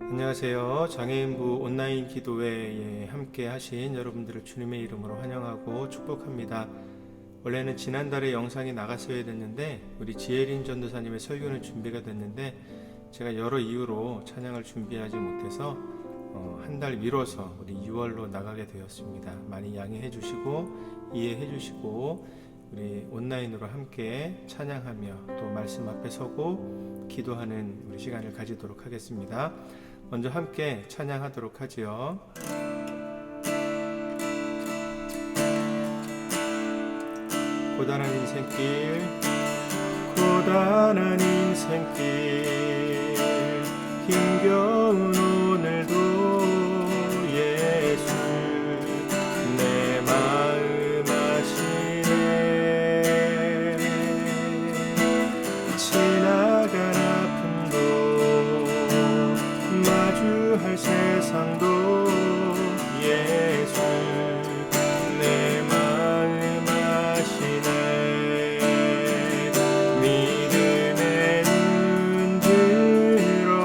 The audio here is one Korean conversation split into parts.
안녕하세요. 장애인부 온라인 기도회에 함께 하신 여러분들을 주님의 이름으로 환영하고 축복합니다. 원래는 지난달에 영상이 나갔어야 됐는데 우리 지혜린 전도사님의 설교는 준비가 됐는데 제가 여러 이유로 찬양을 준비하지 못해서 한 달 미뤄서 우리 6월로 나가게 되었습니다. 많이 양해해 주시고 이해해 주시고 우리 온라인으로 함께 찬양하며 또 말씀 앞에 서고 기도하는 우리 시간을 가지도록 하겠습니다. 먼저 함께 찬양하도록 하지요. 고단한 인생길, 고단한 인생길, 힘겨운 오늘도 예수 내 마음 아시네. 지나간 아픔도 마주할 세상도 예수 내 마음 아시네. 믿음의 눈 들어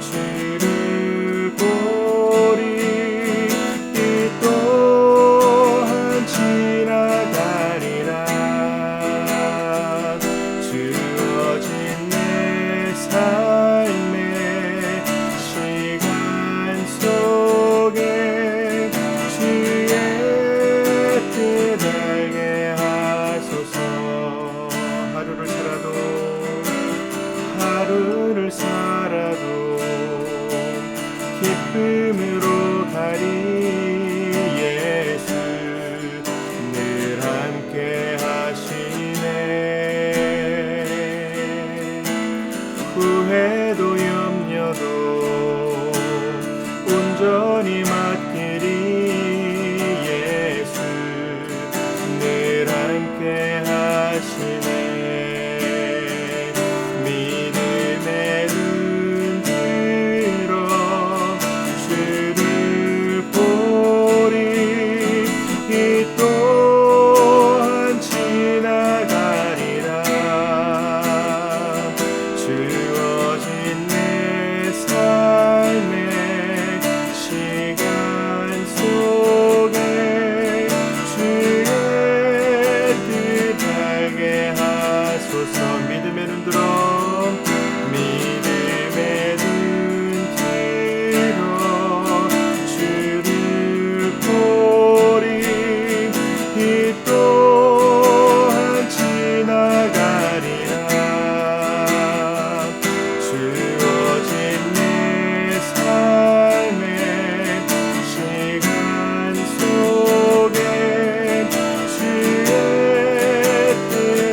주를 보리. 이 또한 지나가리라. 주어진 내 삶의 시간 속에 주의 뜻 알게 하소서. 하루를 살아도 기쁨으로 가리. 예수 늘 함께 하시네. 후회도 염려도 온전히 맡기리. 예수 늘 함께 하시네. 믿음의 눈 들어 주를 보리. 이 또한 지나가리라. 주어진 내 삶의 시간 속에 주의 뜻 알게 하소서. 믿음의 눈 들어 주를 보리. 이 또한 지나가리라. 주어진 내 삶의 시간 속에 주의 뜻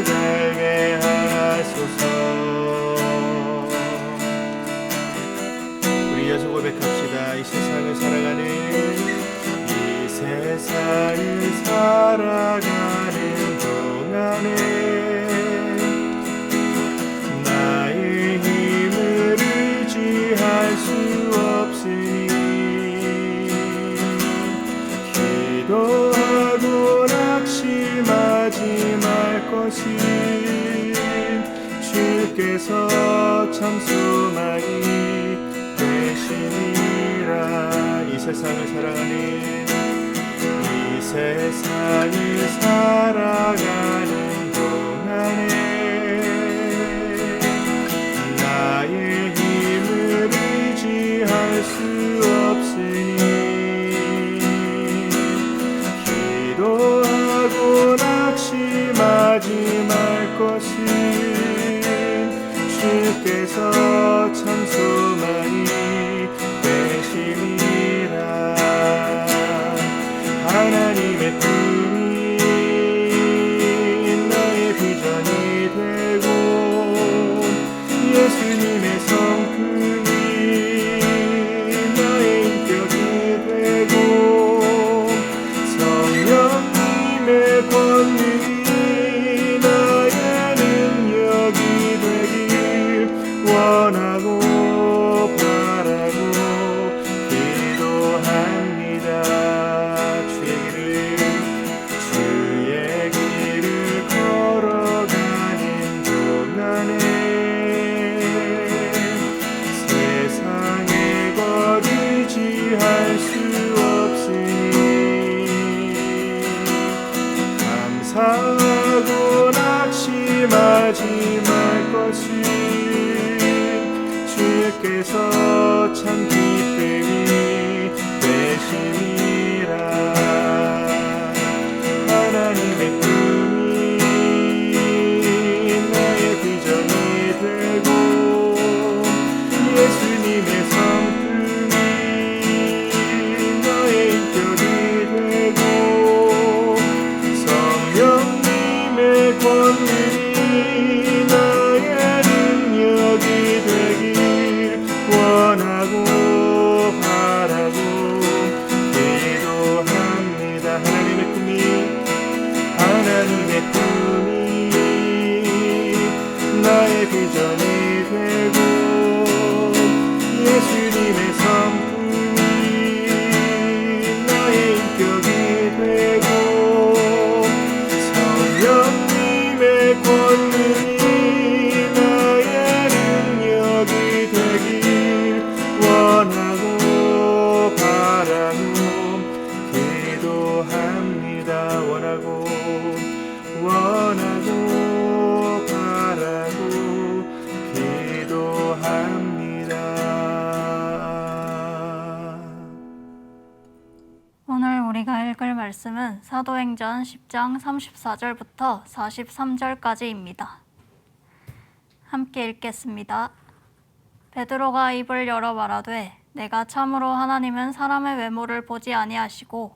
알게 하소서. 우리 예수 고백합시다. 이 세상을 살아가는 동안에 나의 힘을 의지할 수 없으니 기도하고 낙심하지 말 것이 주께서 참 소망이 되시니라. 이 세상을 살아가는 동안에 나의 힘을 의지할 수 없으니 기도하고 낙심하지 말 것은 주께서 참 소망이 되시니라. 하나님의 품이 나의 비전이 되고 예수님의 성품이 나의 인격이 되고 성령님의 권능이 나의 능력이 되길 원하고 낙심하지 말 것을 주께서 참 기쁨이 되시니라. 하나님의 꿈이 나의 비전이 되고 예수님의 성품이 나의 인격이 되고 성령님의 권능이 나의 능력이 되길 원하고 바라고 기도합니다. 하나님의 꿈이 나의 비전이 되고 예수님의 성품이 나의 인격이 되고 성령님의 권능이 나의 능력이 되길 원하고 바라고 기도합니다. 원하고 바라고 기도합니다. 오늘 우리가 읽을 말씀은 사도행전 10장 34절부터 43절까지입니다. 함께 읽겠습니다. 베드로가 입을 열어 말하되 내가 참으로 하나님은 사람의 외모를 보지 아니하시고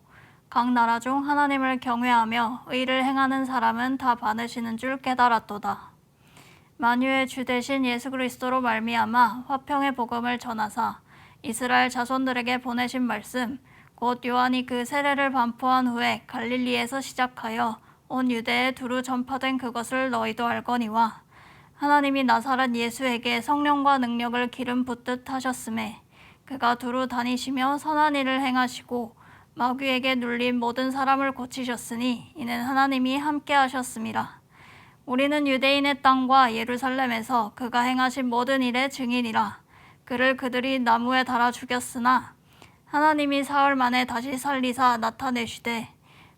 각 나라 중 하나님을 경외하며 의를 행하는 사람은 다 많으시는 줄 깨달았도다. 만유의 주 되신 예수 그리스도로 말미암아 화평의 복음을 전하사 이스라엘 자손들에게 보내신 말씀 곧 요한이 그 세례를 반포한 후에 갈릴리에서 시작하여 온 유대에 두루 전파된 그것을 너희도 알거니와 하나님이 나사렛 예수에게 성령과 능력을 기름 붓듯 하셨음에 그가 두루 다니시며 선한 일을 행하시고 마귀에게 눌린 모든 사람을 고치셨으니 이는 하나님이 함께 하셨음이라. 우리는 유대인의 땅과 예루살렘에서 그가 행하신 모든 일의 증인이라. 그를 그들이 나무에 달아 죽였으나 하나님이 사흘 만에 다시 살리사 나타내시되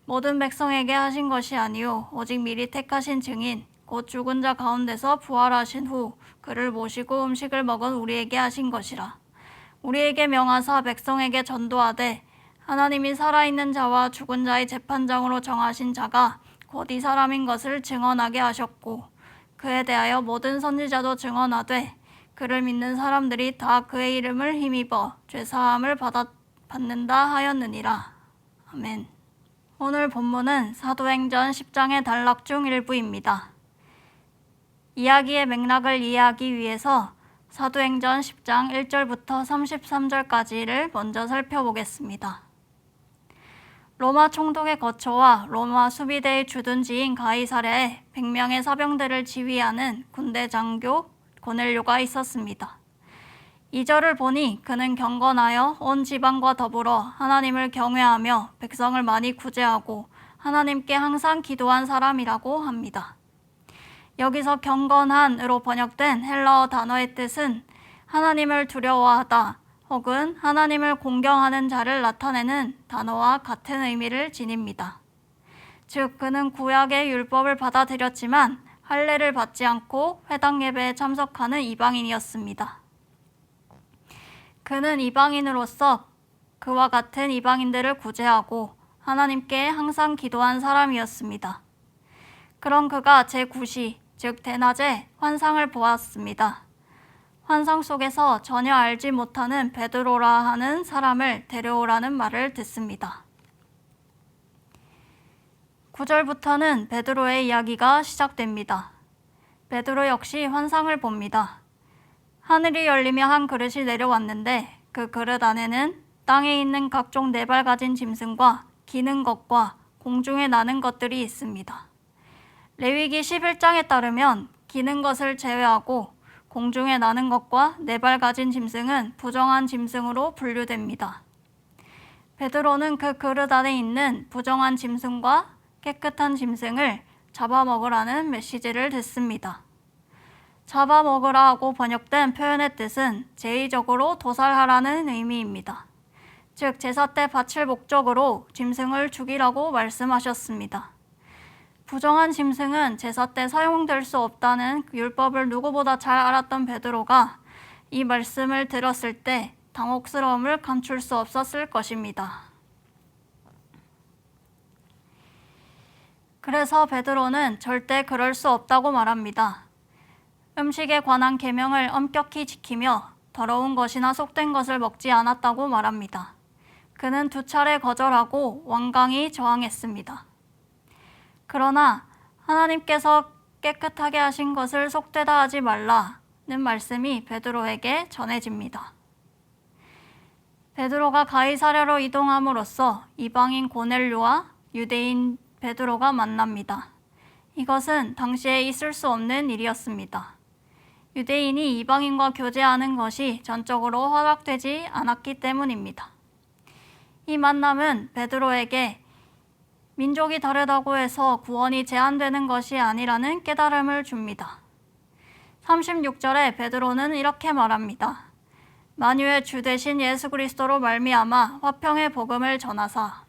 모든 백성에게 하신 것이 아니요 오직 미리 택하신 증인 곧 죽은 자 가운데서 부활하신 후 그를 모시고 음식을 먹은 우리에게 하신 것이라. 우리에게 명하사 백성에게 전도하되 하나님이 살아있는 자와 죽은 자의 재판장으로 정하신 자가 곧 이 사람인 것을 증언하게 하셨고 그에 대하여 모든 선지자도 증언하되 그를 믿는 사람들이 다 그의 이름을 힘입어 죄사함을 받는다 하였느니라. 아멘. 오늘 본문은 사도행전 10장의 단락 중 일부입니다. 이야기의 맥락을 이해하기 위해서 사도행전 10장 1절부터 33절까지를 먼저 살펴보겠습니다. 로마 총독의 거처와 로마 수비대의 주둔지인 가이사랴에 100명의 사병들을 지휘하는 군대 장교 고넬료가 있었습니다. 2절을 보니 그는 경건하여 온 지방과 더불어 하나님을 경외하며 백성을 많이 구제하고 하나님께 항상 기도한 사람이라고 합니다. 여기서 경건한으로 번역된 헬라어 단어의 뜻은 하나님을 두려워하다 혹은 하나님을 공경하는 자를 나타내는 단어와 같은 의미를 지닙니다. 즉 그는 구약의 율법을 받아들였지만 할례를 받지 않고 회당 예배에 참석하는 이방인이었습니다. 그는 이방인으로서 그와 같은 이방인들을 구제하고 하나님께 항상 기도한 사람이었습니다. 그런 그가 제9시 즉 대낮에 환상을 보았습니다. 환상 속에서 전혀 알지 못하는 베드로라 하는 사람을 데려오라는 말을 듣습니다. 9절부터는 베드로의 이야기가 시작됩니다. 베드로 역시 환상을 봅니다. 하늘이 열리며 한 그릇이 내려왔는데 그 그릇 안에는 땅에 있는 각종 네 발 가진 짐승과 기는 것과 공중에 나는 것들이 있습니다. 레위기 11장에 따르면 기는 것을 제외하고 공중에 나는 것과 네 발 가진 짐승은 부정한 짐승으로 분류됩니다. 베드로는 그 그릇 안에 있는 부정한 짐승과 깨끗한 짐승을 잡아먹으라는 메시지를 듣습니다. 잡아먹으라고 번역된 표현의 뜻은 제의적으로 도살하라는 의미입니다. 즉 제사 때 바칠 목적으로 짐승을 죽이라고 말씀하셨습니다. 부정한 짐승은 제사 때 사용될 수 없다는 율법을 누구보다 잘 알았던 베드로가 이 말씀을 들었을 때 당혹스러움을 감출 수 없었을 것입니다. 그래서 베드로는 절대 그럴 수 없다고 말합니다. 음식에 관한 계명을 엄격히 지키며 더러운 것이나 속된 것을 먹지 않았다고 말합니다. 그는 2차례 거절하고 완강히 저항했습니다. 그러나 하나님께서 깨끗하게 하신 것을 속되다 하지 말라는 말씀이 베드로에게 전해집니다. 베드로가 가이사랴로 이동함으로써 이방인 고넬료와 유대인 베드로가 만납니다. 이것은 당시에 있을 수 없는 일이었습니다. 유대인이 이방인과 교제하는 것이 전적으로 허락되지 않았기 때문입니다. 이 만남은 베드로에게 민족이 다르다고 해서 구원이 제한되는 것이 아니라는 깨달음을 줍니다. 36절에 베드로는 이렇게 말합니다. 만유의 주 되신 예수 그리스도로 말미암아 화평의 복음을 전하사.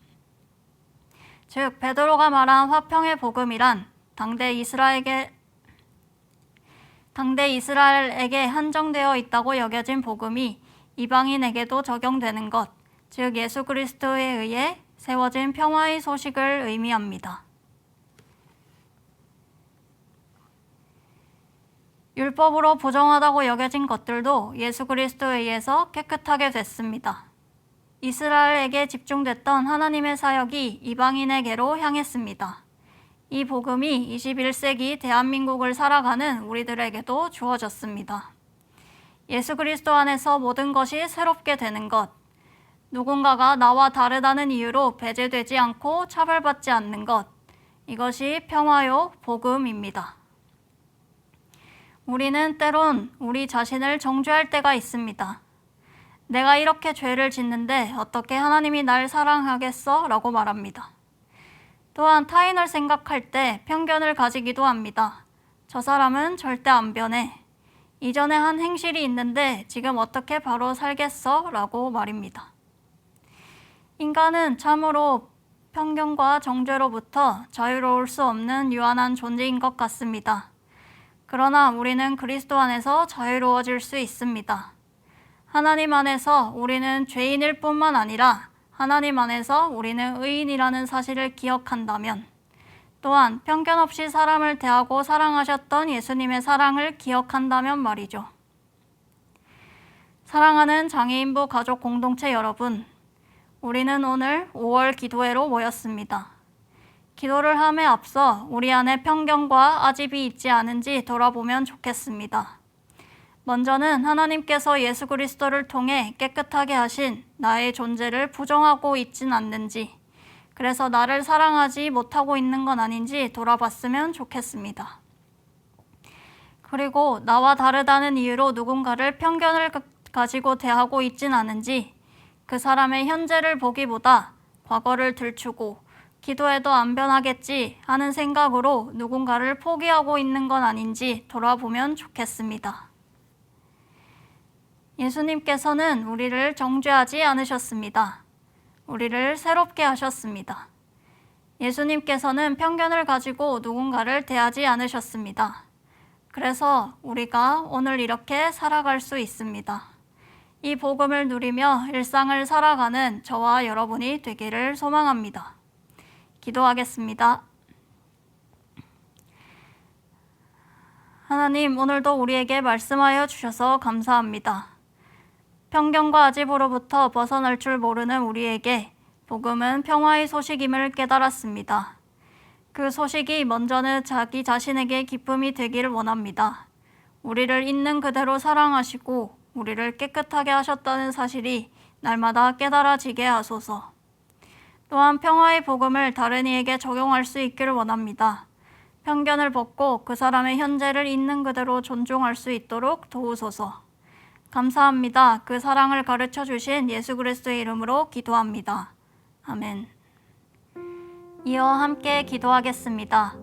즉 베드로가 말한 화평의 복음이란 당대 이스라엘에게 한정되어 있다고 여겨진 복음이 이방인에게도 적용되는 것, 즉 예수 그리스도에 의해 세워진 평화의 소식을 의미합니다. 율법으로 부정하다고 여겨진 것들도 예수 그리스도에 의해서 깨끗하게 됐습니다. 이스라엘에게 집중됐던 하나님의 사역이 이방인에게로 향했습니다. 이 복음이 21세기 대한민국을 살아가는 우리들에게도 주어졌습니다. 예수 그리스도 안에서 모든 것이 새롭게 되는 것, 누군가가 나와 다르다는 이유로 배제되지 않고 차별받지 않는 것, 이것이 평화요 복음입니다. 우리는 때론 우리 자신을 정죄할 때가 있습니다. 내가 이렇게 죄를 짓는데 어떻게 하나님이 날 사랑하겠어? 라고 말합니다. 또한 타인을 생각할 때 편견을 가지기도 합니다. 저 사람은 절대 안 변해. 이전에 한 행실이 있는데 지금 어떻게 바로 살겠어? 라고 말입니다. 인간은 참으로 편견과 정죄로부터 자유로울 수 없는 유한한 존재인 것 같습니다. 그러나 우리는 그리스도 안에서 자유로워질 수 있습니다. 하나님 안에서 우리는 죄인일 뿐만 아니라 하나님 안에서 우리는 의인이라는 사실을 기억한다면, 또한 편견 없이 사람을 대하고 사랑하셨던 예수님의 사랑을 기억한다면 말이죠. 사랑하는 장애인부 가족 공동체 여러분, 우리는 오늘 5월 기도회로 모였습니다. 기도를 함에 앞서 우리 안에 편견과 아집이 있지 않은지 돌아보면 좋겠습니다. 먼저는 하나님께서 예수 그리스도를 통해 깨끗하게 하신 나의 존재를 부정하고 있진 않는지, 그래서 나를 사랑하지 못하고 있는 건 아닌지 돌아봤으면 좋겠습니다. 그리고 나와 다르다는 이유로 누군가를 편견을 가지고 대하고 있진 않은지, 그 사람의 현재를 보기보다 과거를 들추고 기도해도 안 변하겠지 하는 생각으로 누군가를 포기하고 있는 건 아닌지 돌아보면 좋겠습니다. 예수님께서는 우리를 정죄하지 않으셨습니다. 우리를 새롭게 하셨습니다. 예수님께서는 편견을 가지고 누군가를 대하지 않으셨습니다. 그래서 우리가 오늘 이렇게 살아갈 수 있습니다. 이 복음을 누리며 일상을 살아가는 저와 여러분이 되기를 소망합니다. 기도하겠습니다. 하나님, 오늘도 우리에게 말씀하여 주셔서 감사합니다. 편견과 아집으로부터 벗어날 줄 모르는 우리에게 복음은 평화의 소식임을 깨달았습니다. 그 소식이 먼저는 자기 자신에게 기쁨이 되기를 원합니다. 우리를 있는 그대로 사랑하시고 우리를 깨끗하게 하셨다는 사실이 날마다 깨달아지게 하소서. 또한 평화의 복음을 다른 이에게 적용할 수 있기를 원합니다. 편견을 벗고 그 사람의 현재를 있는 그대로 존중할 수 있도록 도우소서. 감사합니다. 그 사랑을 가르쳐 주신 예수 그리스도의 이름으로 기도합니다. 아멘. 이어 함께 기도하겠습니다.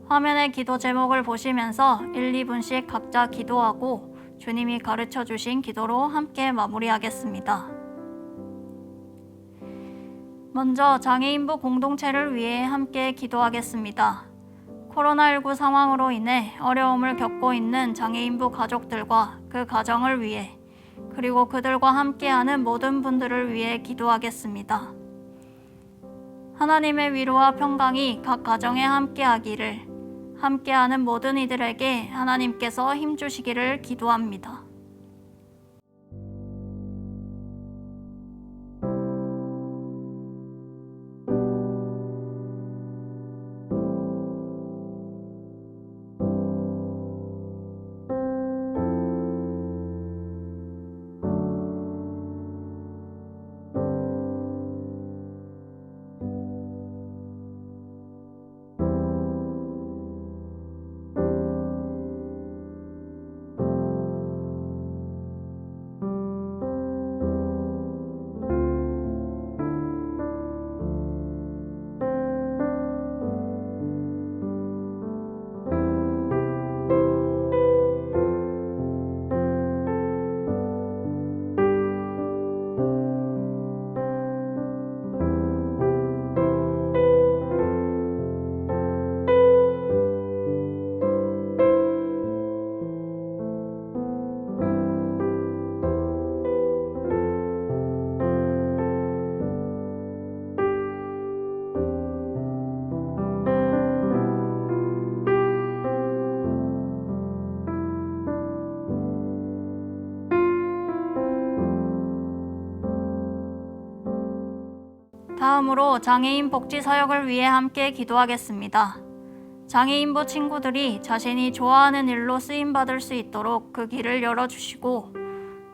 화면의 기도 제목을 보시면서 1, 2분씩 각자 기도하고 주님이 가르쳐 주신 기도로 함께 마무리하겠습니다. 먼저 장애인부 공동체를 위해 함께 기도하겠습니다. 코로나19 상황으로 인해 어려움을 겪고 있는 장애인부 가족들과 그 가정을 위해 그리고 그들과 함께하는 모든 분들을 위해 기도하겠습니다. 하나님의 위로와 평강이 각 가정에 함께하기를, 함께하는 모든 이들에게 하나님께서 힘주시기를 기도합니다. 다음으로 장애인 복지 사역을 위해 함께 기도하겠습니다. 장애인부 친구들이 자신이 좋아하는 일로 쓰임받을 수 있도록 그 길을 열어주시고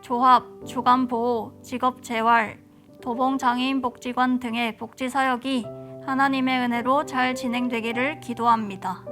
조합, 주간보호, 직업재활, 도봉장애인 복지관 등의 복지 사역이 하나님의 은혜로 잘 진행되기를 기도합니다.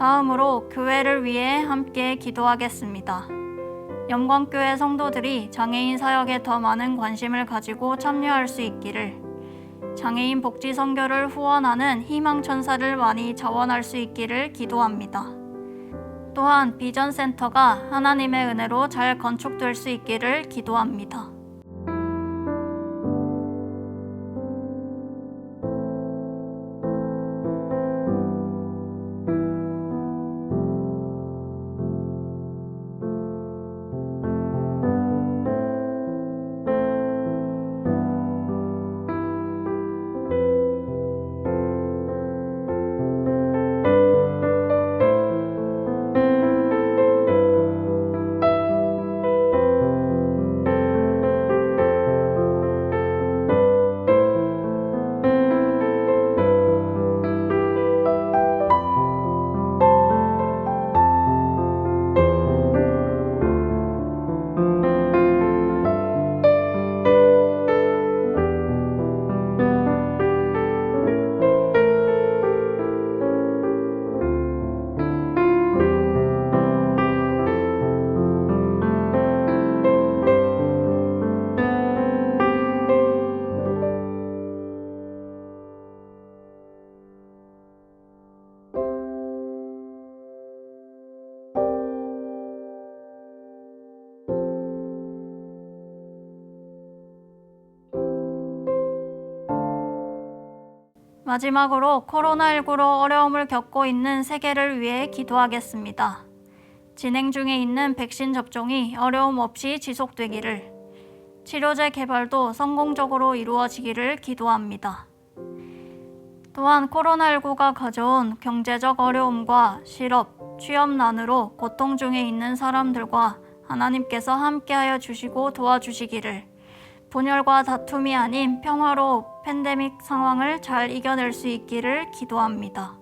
다음으로 교회를 위해 함께 기도하겠습니다. 영광교회 성도들이 장애인 사역에 더 많은 관심을 가지고 참여할 수 있기를, 장애인 복지 선교를 후원하는 희망천사를 많이 자원할 수 있기를 기도합니다. 또한 비전센터가 하나님의 은혜로 잘 건축될 수 있기를 기도합니다. 마지막으로 코로나19로 어려움을 겪고 있는 세계를 위해 기도하겠습니다. 진행 중에 있는 백신 접종이 어려움 없이 지속되기를, 치료제 개발도 성공적으로 이루어지기를 기도합니다. 또한 코로나19가 가져온 경제적 어려움과 실업, 취업난으로 고통 중에 있는 사람들과 하나님께서 함께하여 주시고 도와주시기를, 분열과 다툼이 아닌 평화로 팬데믹 상황을 잘 이겨낼 수 있기를 기도합니다.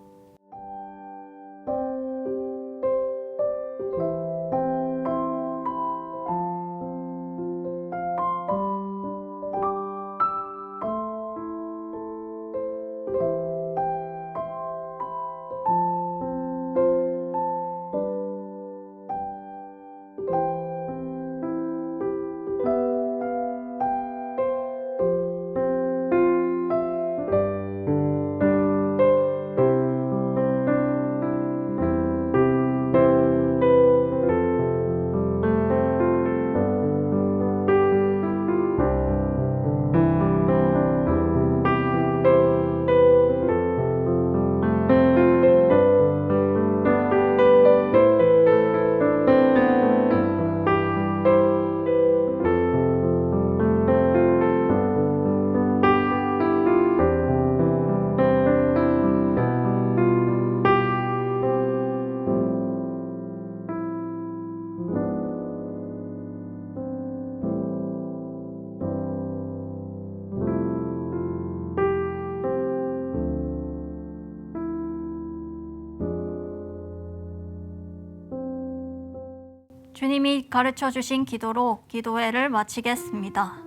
주님이 가르쳐 주신 기도로 기도회를 마치겠습니다.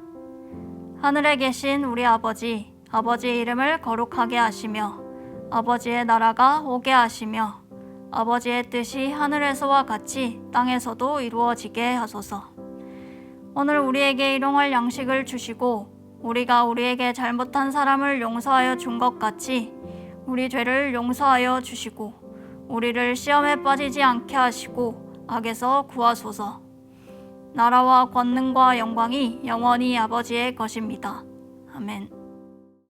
하늘에 계신 우리 아버지, 아버지의 이름을 거룩하게 하시며 아버지의 나라가 오게 하시며 아버지의 뜻이 하늘에서와 같이 땅에서도 이루어지게 하소서. 오늘 우리에게 일용할 양식을 주시고 우리가 우리에게 잘못한 사람을 용서하여 준 것 같이 우리 죄를 용서하여 주시고 우리를 시험에 빠지지 않게 하시고 악에서 구하소서. 나라와 권능과 영광이 영원히 아버지의 것입니다. 아멘.